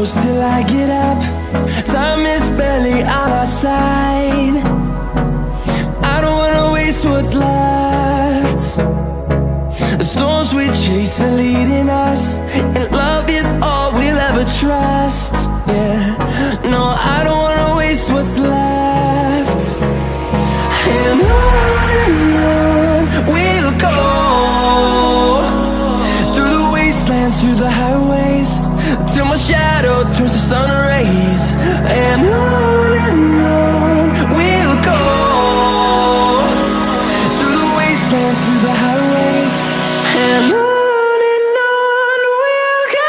close till I get up. Time is barely on our side. I don't wanna waste what's left. The storms we chase are leading us, and love is all we'll ever trust. Yeah, no, I don't wanna waste what's left. And on we'll go, through the wastelands, through the highways, till my shadow turns to sun rays. And on we'll go, through the wastelands, through the highways, and on we'll go.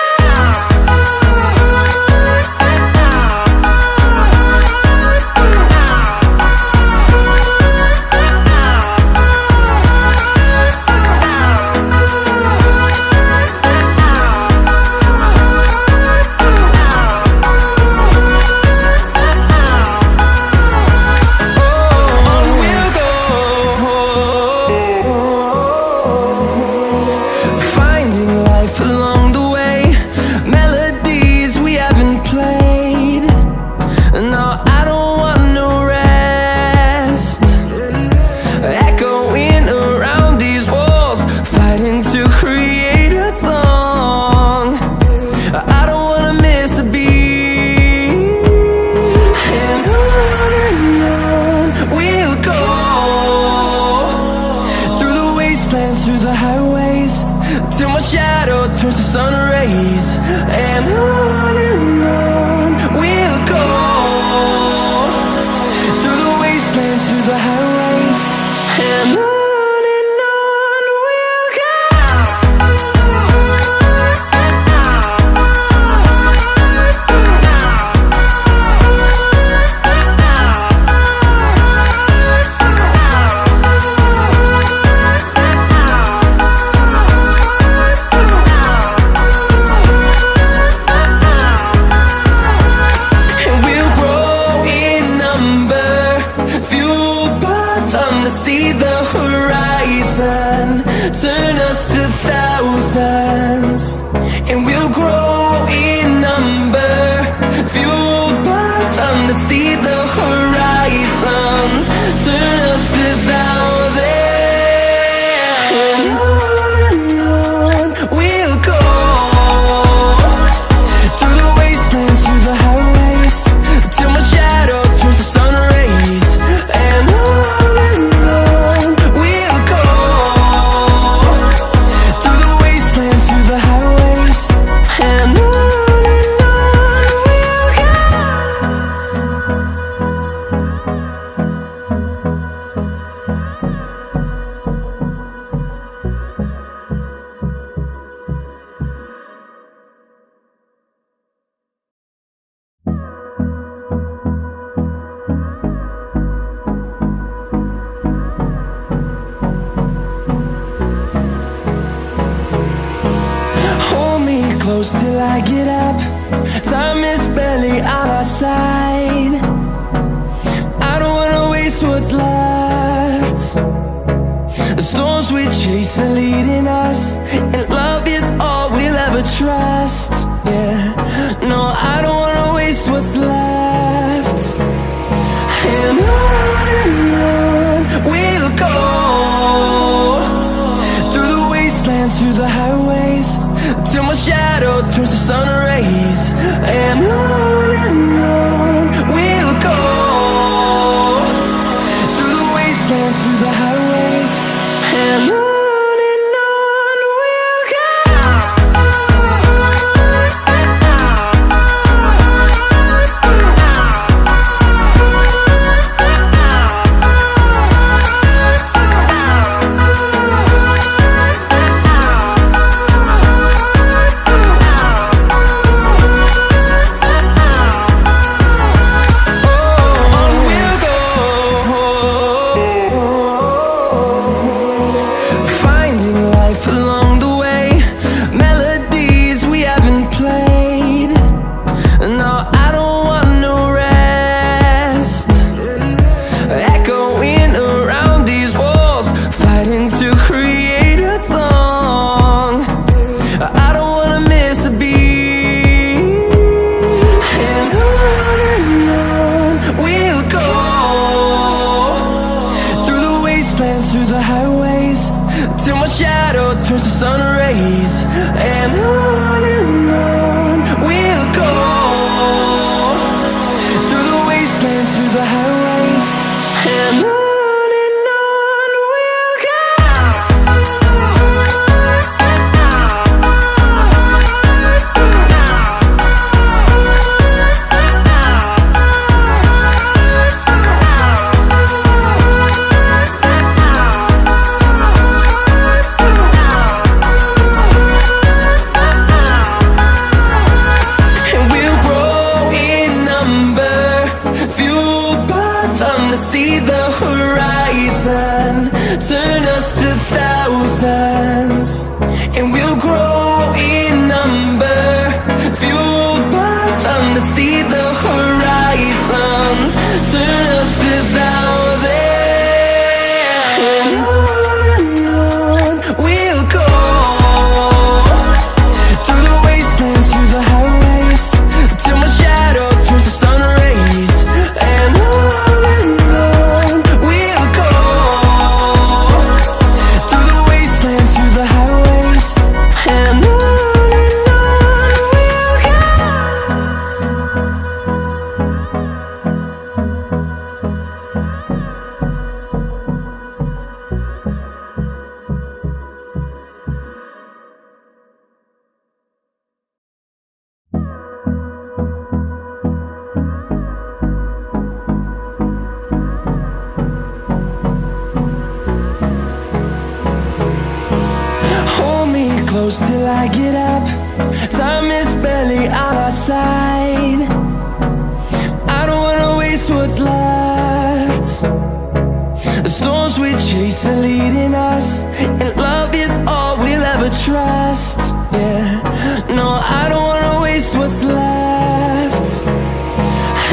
Through the highways, till my shadow turns to sun rays. And on we'll go, through the wastelands, through the highways, and on we'll go. See the horizon, turn us to thousands, and we'll grow in number, fueled by them. To see the horizon, turn us to thousands, and on we'll go, through the wastelands, through the highways, till my shadow turns to sun rays. And close till I get up. Time is barely on our side. I don't wanna waste what's left. The storms we chase are leading us, and love is all we'll ever trust. Yeah, no, I don't wanna waste what's left. And on we'll go, through the wastelands, through the highways, till my shadow turns to sun rays. And on we'll go, through the wastelands, through the highways, and on we'll go. the highways, and on we'll go. See the horizon turn us to thousands, and we'll grow in number, fueled by them to see the horizon turn us to thousands, and on we'll go, through the wastelands, through the highways, till my shadow turns to sun rays, and on close till I get up. Time is barely on our side. I don't wanna waste what's left. The storms we chase are leading us, and love is all we'll ever trust. Yeah, no, I don't wanna waste what's left.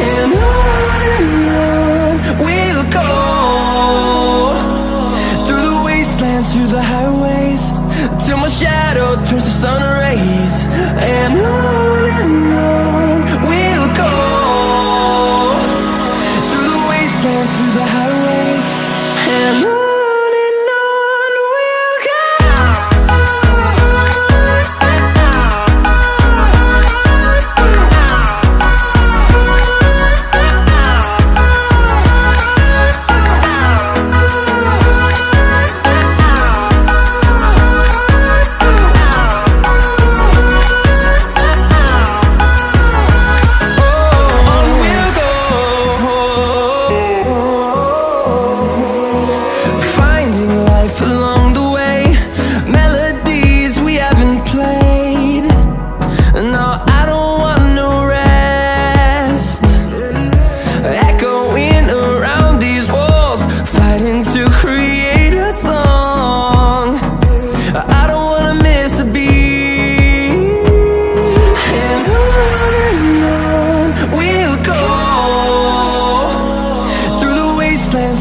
And on we'll go, through the wastelands, through the highways, till my shadow turns to sun rays, and on we'll go, through the wastelands, through the highways, and on.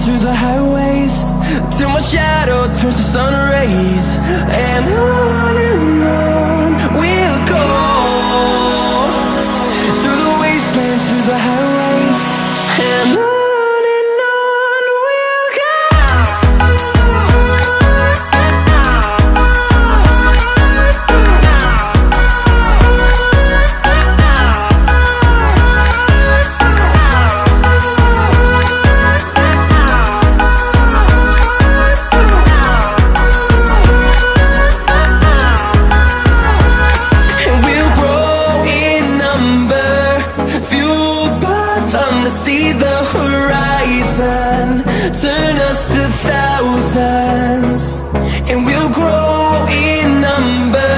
Through the highways, till my shadow turns to sun rays, and on we'll go, through the wastelands, through the highways, and on. See the horizon turn us to thousands, and we'll grow in number,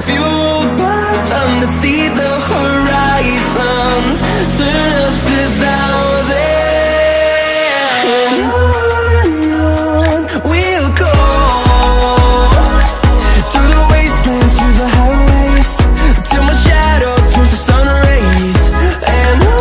fueled by them to see the horizon turn us to thousands, and on we'll go, through the wastelands, through the highways, till my shadow turns to sun rays, and on.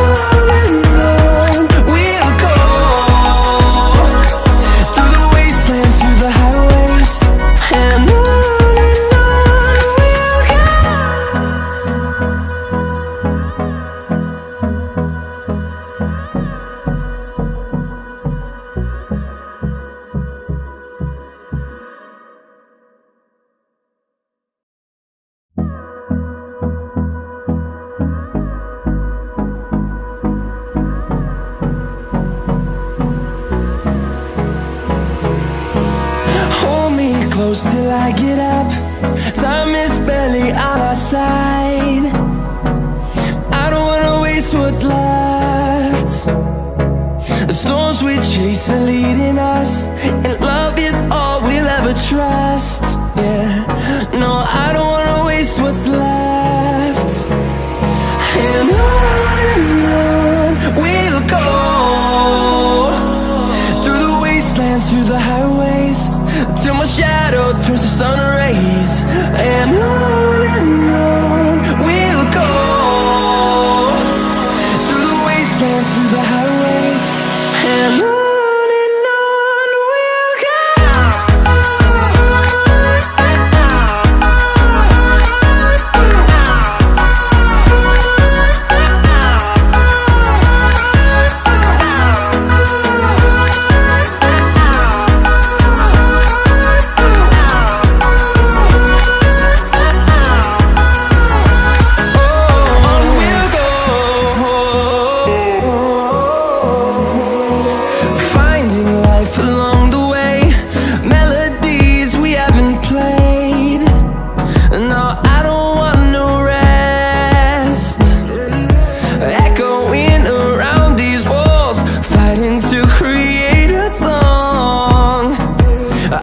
close till I get up. Time is barely on our side. I don't wanna waste what's left. The storms we chase are leading us, and love is all we'll ever trust. Yeah, no, I don't wanna waste what's left. And on we'll go, through the wastelands, through the highways, till my shadow turns to sun rays. And on we'll go, through the wastelands, through the highways.